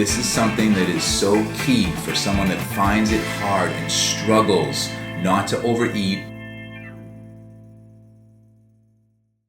This is something that is so key for someone that finds it hard and struggles not to overeat.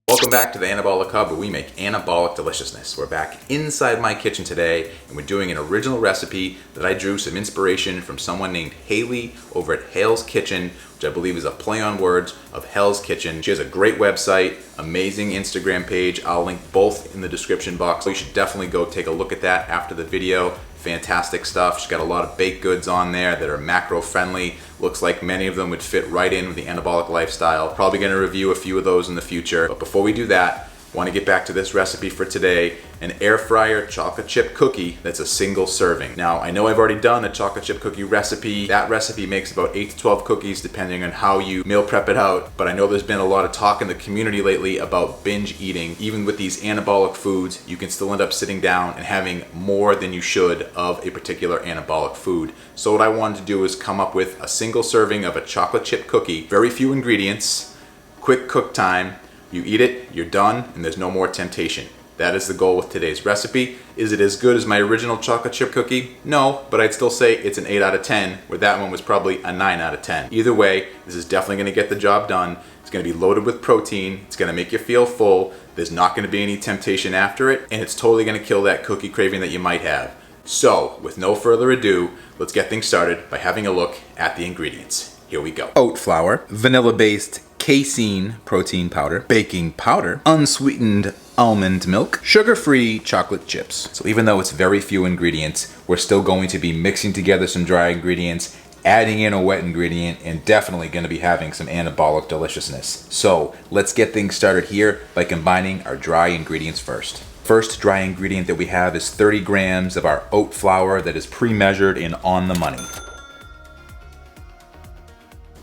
Welcome back to the Anabolic Hub, where we make anabolic deliciousness. We're back inside my kitchen today, and we're doing an original recipe that I drew some inspiration from someone named Haley over at Hale's Kitchen, which I believe is a play on words of Hell's Kitchen. She has a great website, amazing Instagram page. I'll link both in the description box. So you should definitely go take a look at that after the video. Fantastic stuff. She's got a lot of baked goods on there that are macro friendly. Looks like many of them would fit right in with the anabolic lifestyle. Probably going to review a few of those in the future. But before we do that, want to get back to this recipe for today, an air fryer chocolate chip cookie that's a single serving. Now, I know I've already done a chocolate chip cookie recipe. That recipe makes about 8 to 12 cookies depending on how you meal prep it out. But I know there's been a lot of talk in the community lately about binge eating. Even with these anabolic foods, you can still end up sitting down and having more than you should of a particular anabolic food. So what I wanted to do is come up with a single serving of a chocolate chip cookie. Very few ingredients, quick cook time. You eat it, you're done, and there's no more temptation. That is the goal with today's recipe. Is it as good as my original chocolate chip cookie? No, but I'd still say it's an 8 out of 10, where that one was probably a 9 out of 10. Either way, this is definitely gonna get the job done. It's gonna be loaded with protein. It's gonna make you feel full. There's not gonna be any temptation after it, and it's totally gonna kill that cookie craving that you might have. So, with no further ado, let's get things started by having a look at the ingredients. Here we go. Oat flour, vanilla-based casein protein powder, baking powder, unsweetened almond milk, sugar-free chocolate chips. So even though it's very few ingredients, we're still going to be mixing together some dry ingredients, adding in a wet ingredient, and definitely going to be having some anabolic deliciousness. So let's get things started here by combining our dry ingredients first. First dry ingredient that we have is 30 grams of our oat flour that is pre-measured and on the money.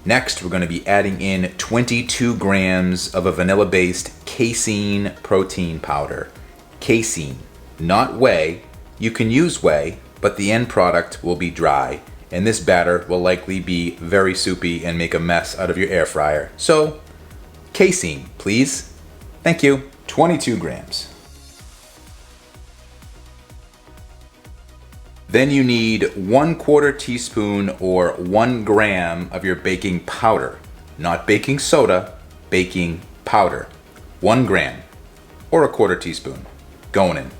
Next, we're going to be adding in 22 grams of a vanilla-based casein protein powder. Casein, not whey. You can use whey, but the end product will be dry, and this batter will likely be very soupy and make a mess out of your air fryer. So, casein, please. Thank you. 22 grams. Then you need 1/4 teaspoon or 1 gram of your baking powder. Not baking soda, baking powder. 1 gram or 1/4 teaspoon. Going in.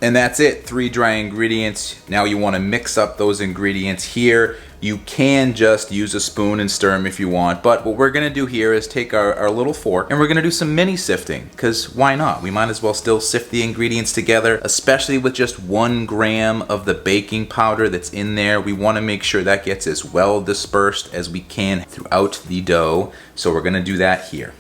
And that's it, 3 dry ingredients. Now you want to mix up those ingredients here. You can just use a spoon and stir them if you want, but what we're gonna do here is take our little fork and we're gonna do some mini sifting, because why not? We might as well still sift the ingredients together, especially with just 1 gram of the baking powder that's in there. We wanna make sure that gets as well dispersed as we can throughout the dough, so we're gonna do that here.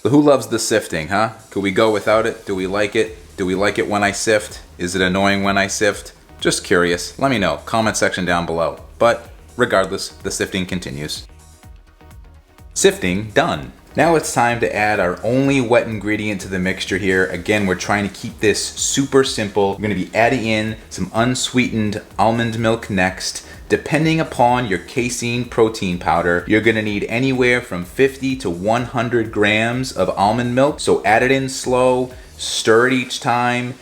So who loves the sifting, huh? Could we go without it? Do we like it? Do we like it when I sift? Is it annoying when I sift? Just curious. Let me know. Comment section down below. But regardless, the sifting continues. Sifting done. Now it's time to add our only wet ingredient to the mixture here. Again, we're trying to keep this super simple. We're gonna be adding in some unsweetened almond milk next. Depending upon your casein protein powder, you're gonna need anywhere from 50 to 100 grams of almond milk. So add it in slow, stir it each time,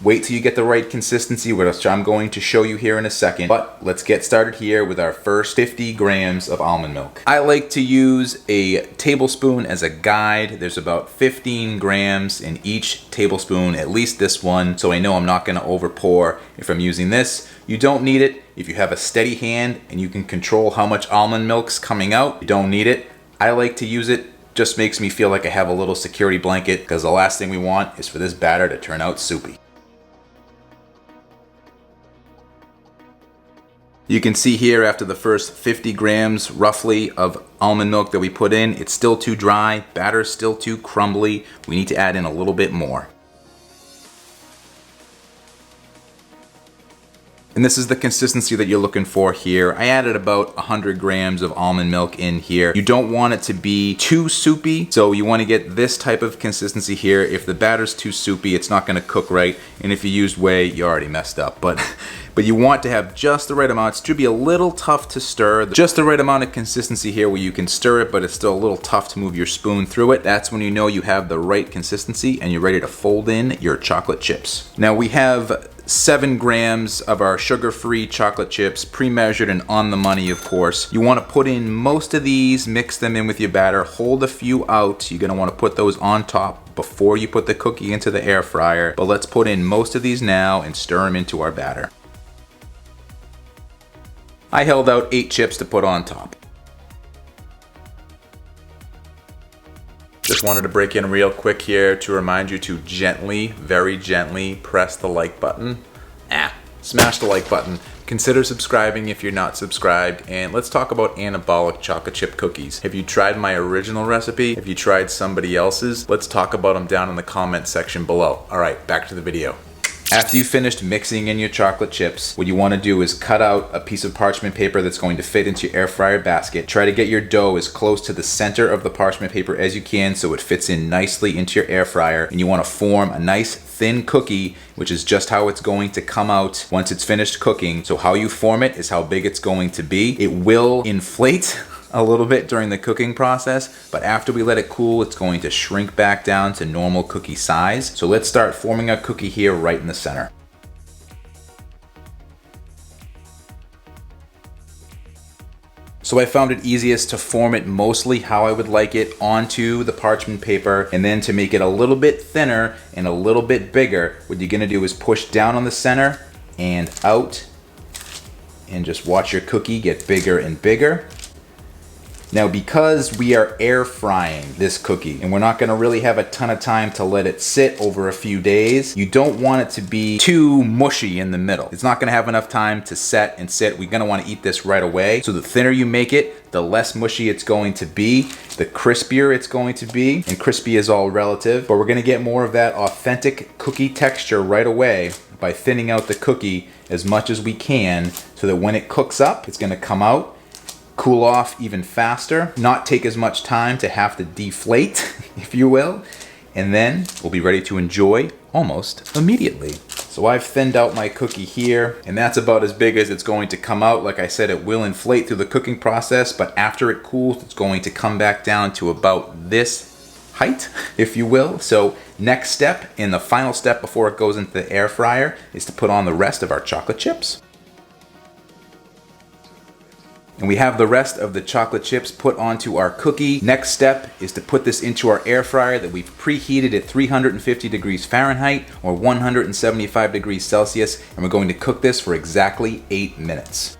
wait till you get the right consistency, which I'm going to show you here in a second. But let's get started here with our first 50 grams of almond milk. I like to use a tablespoon as a guide. There's about 15 grams in each tablespoon, at least this one, so I know I'm not gonna over pour if I'm using this. You don't need it if you have a steady hand and you can control how much almond milk's coming out. You don't need it. I like to use it. Just makes me feel like I have a little security blanket, because the last thing we want is for this batter to turn out soupy. You can see here after the first 50 grams roughly of almond milk that we put in, it's still too dry, batter's still too crumbly. We need to add in a little bit more. And this is the consistency that you're looking for here. I added about 100 grams of almond milk in here. You don't want it to be too soupy, so you want to get this type of consistency here. If the batter's too soupy, it's not going to cook right. And if you used whey, you already messed up. But you want to have just the right amount. It should be a little tough to stir. Just the right amount of consistency here where you can stir it, but it's still a little tough to move your spoon through it. That's when you know you have the right consistency and you're ready to fold in your chocolate chips. Now we have 7 grams of our sugar-free chocolate chips, pre-measured and on the money, of course. You want to put in most of these, mix them in with your batter, hold a few out. You're going to want to put those on top before you put the cookie into the air fryer. But let's put in most of these now and stir them into our batter. I held out 8 chips to put on top. Just wanted to break in real quick here to remind you to gently, very gently press the like button. Smash the like button. Consider subscribing if you're not subscribed, and let's talk about anabolic chocolate chip cookies. Have you tried my original recipe? Have you tried somebody else's? Let's talk about them down in the comment section below. All right, back to the video. After you've finished mixing in your chocolate chips, what you want to do is cut out a piece of parchment paper that's going to fit into your air fryer basket. Try to get your dough as close to the center of the parchment paper as you can so it fits in nicely into your air fryer. And you want to form a nice thin cookie, which is just how it's going to come out once it's finished cooking. So how you form it is how big it's going to be. It will inflate a little bit during the cooking process, but after we let it cool, it's going to shrink back down to normal cookie size. So let's start forming a cookie here right in the center. So I found it easiest to form it mostly how I would like it onto the parchment paper, and then to make it a little bit thinner and a little bit bigger, what you're gonna do is push down on the center and out, and just watch your cookie get bigger and bigger. Now, because we are air frying this cookie and we're not gonna really have a ton of time to let it sit over a few days, you don't want it to be too mushy in the middle. It's not gonna have enough time to set and sit. We're gonna wanna eat this right away. So the thinner you make it, the less mushy it's going to be, the crispier it's going to be, and crispy is all relative, but we're gonna get more of that authentic cookie texture right away by thinning out the cookie as much as we can so that when it cooks up, it's gonna come out, cool off even faster, not take as much time to have to deflate, if you will, and then we'll be ready to enjoy almost immediately. So I've thinned out my cookie here, and that's about as big as it's going to come out. Like I said, it will inflate through the cooking process, but after it cools, it's going to come back down to about this height, if you will. So next step, and the final step before it goes into the air fryer, is to put on the rest of our chocolate chips. And we have the rest of the chocolate chips put onto our cookie. Next step is to put this into our air fryer that we've preheated at 350 degrees Fahrenheit or 175 degrees Celsius, and we're going to cook this for exactly 8 minutes.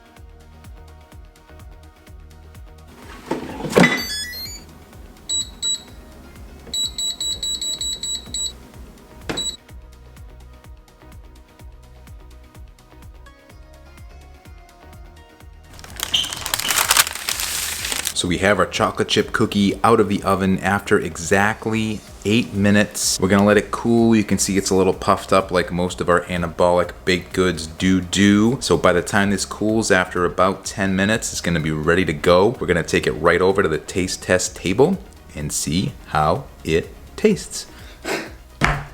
So we have our chocolate chip cookie out of the oven after exactly 8 minutes. We're gonna let it cool. You can see it's a little puffed up like most of our anabolic baked goods do. So by the time this cools after about 10 minutes, it's gonna be ready to go. We're gonna take it right over to the taste test table and see how it tastes.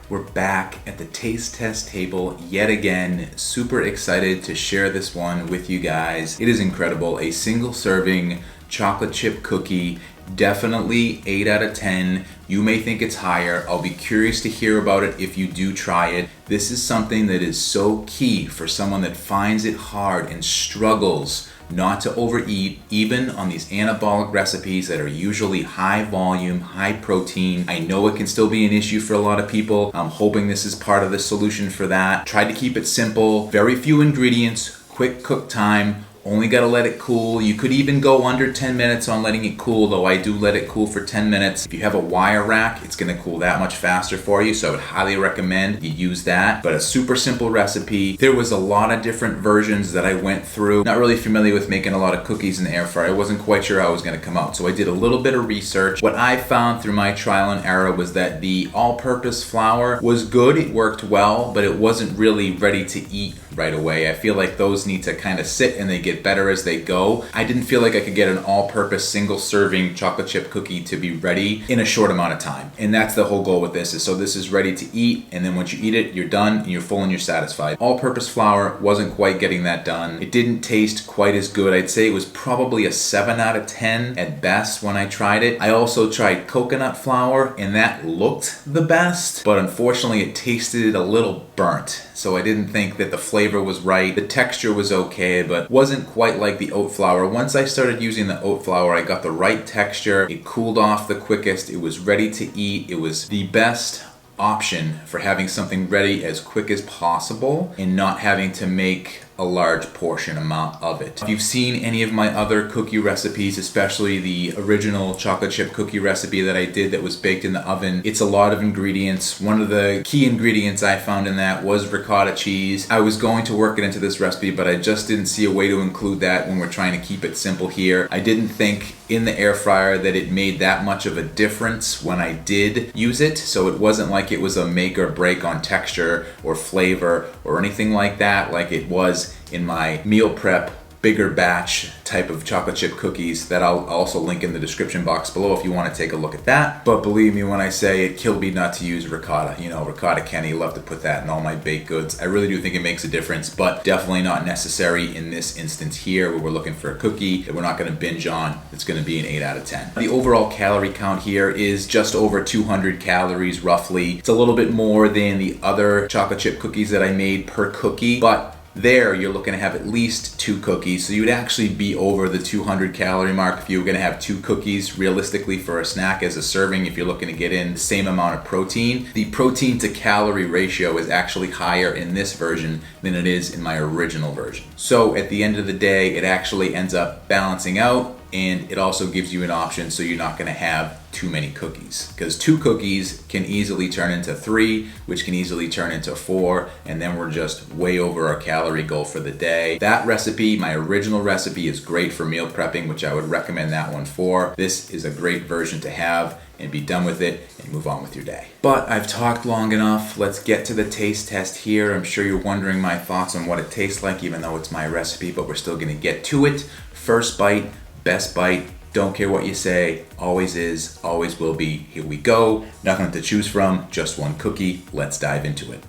We're back at the taste test table yet again. Super excited to share this one with you guys. It is incredible. A single serving chocolate chip cookie, definitely 8 out of 10. You may think it's higher. I'll be curious to hear about it if you do try it. This is something that is so key for someone that finds it hard and struggles not to overeat, even on these anabolic recipes that are usually high volume, high protein. I know it can still be an issue for a lot of people. I'm hoping this is part of the solution for that. Try to keep it simple, very few ingredients, quick cook time. Only gotta let it cool. You could even go under 10 minutes on letting it cool, though I do let it cool for 10 minutes. If you have a wire rack, it's gonna cool that much faster for you, so I would highly recommend you use that. But a super simple recipe. There was a lot of different versions that I went through. Not really familiar with making a lot of cookies in the air fryer. I wasn't quite sure how it was gonna come out, so I did a little bit of research. What I found through my trial and error was that the all-purpose flour was good, it worked well, but it wasn't really ready to eat right away. I feel like those need to kind of sit and they get better as they go. I didn't feel like I could get an all-purpose single serving chocolate chip cookie to be ready in a short amount of time. And that's the whole goal with this, is so this is ready to eat, and then once you eat it, you're done and you're full and you're satisfied. All-purpose flour wasn't quite getting that done. It didn't taste quite as good. I'd say it was probably a 7 out of 10 at best when I tried it. I also tried coconut flour, and that looked the best, but unfortunately it tasted a little burnt. So I didn't think that the flavor was right. The texture was okay, but wasn't quite like the oat flour. Once I started using the oat flour, I got the right texture. It cooled off the quickest. It was ready to eat. It was the best option for having something ready as quick as possible and not having to make a large portion amount of it. If you've seen any of my other cookie recipes, especially the original chocolate chip cookie recipe that I did that was baked in the oven, it's a lot of ingredients. One of the key ingredients I found in that was ricotta cheese. I was going to work it into this recipe, but I just didn't see a way to include that when we're trying to keep it simple here. I didn't think in the air fryer that it made that much of a difference when I did use it, so it wasn't like it was a make or break on texture or flavor or anything like that, like it was in my meal prep bigger batch type of chocolate chip cookies that I'll also link in the description box below if you want to take a look at that. But believe me when I say it killed me not to use ricotta. You know, ricotta candy, love to put that in all my baked goods. I really do think it makes a difference, but definitely not necessary in this instance here where we're looking for a cookie that we're not going to binge on. It's going to be an 8 out of 10. The overall calorie count here is just over 200 calories roughly. It's a little bit more than the other chocolate chip cookies that I made per cookie, but there you're looking to have at least 2 cookies, so you'd actually be over the 200 calorie mark if you were going to have 2 cookies realistically for a snack as a serving if you're looking to get in the same amount of protein. The protein to calorie ratio is actually higher in this version than it is in my original version. So at the end of the day, it actually ends up balancing out, and it also gives you an option so you're not going to have too many cookies, because 2 cookies can easily turn into 3, which can easily turn into 4, and then we're just way over our calorie goal for the day. That recipe, my original recipe, is great for meal prepping, which I would recommend that one for. This is a great version to have and be done with it and move on with your day. But I've talked long enough. Let's get to the taste test here. I'm sure you're wondering my thoughts on what it tastes like, even though it's my recipe, but we're still going to get to it. First bite, best bite. Don't care what you say, always is, always will be. Here we go. Nothing to choose from, just one cookie. Let's dive into it.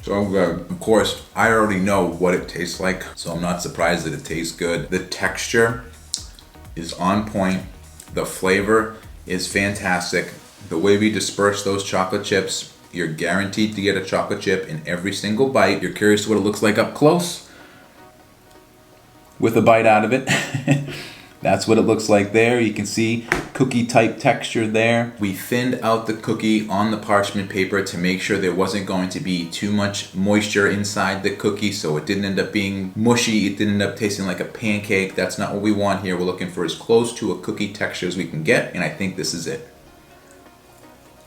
So of course, I already know what it tastes like, so I'm not surprised that it tastes good. The texture is on point. The flavor is fantastic. The way we disperse those chocolate chips, you're guaranteed to get a chocolate chip in every single bite. You're curious what it looks like up close? With a bite out of it. That's what it looks like there. You can see cookie type texture there. We thinned out the cookie on the parchment paper to make sure there wasn't going to be too much moisture inside the cookie, so it didn't end up being mushy. It didn't end up tasting like a pancake. That's not what we want here. We're looking for as close to a cookie texture as we can get, and I think this is it.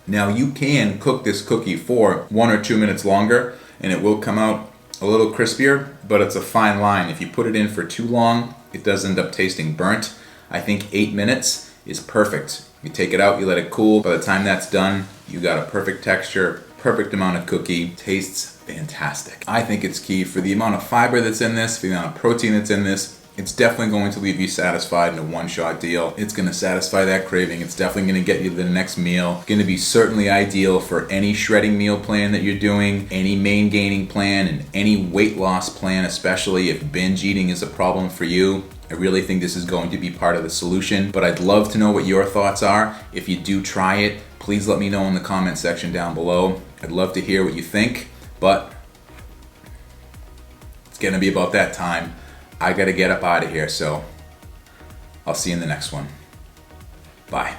Now you can cook this cookie for 1 or 2 minutes longer and it will come out a little crispier, but it's a fine line. If you put it in for too long, it does end up tasting burnt. I think 8 minutes is perfect. You take it out, you let it cool. By the time that's done, you got a perfect texture, perfect amount of cookie. Tastes fantastic. I think it's key for the amount of fiber that's in this, for the amount of protein that's in this. It's definitely going to leave you satisfied in a one-shot deal. It's going to satisfy that craving. It's definitely going to get you to the next meal. Going to be certainly ideal for any shredding meal plan that you're doing, any maingaining plan, and any weight loss plan, especially if binge eating is a problem for you. I really think this is going to be part of the solution, but I'd love to know what your thoughts are. If you do try it, please let me know in the comment section down below. I'd love to hear what you think, but it's going to be about that time. I gotta get up out of here, so I'll see you in the next one. Bye.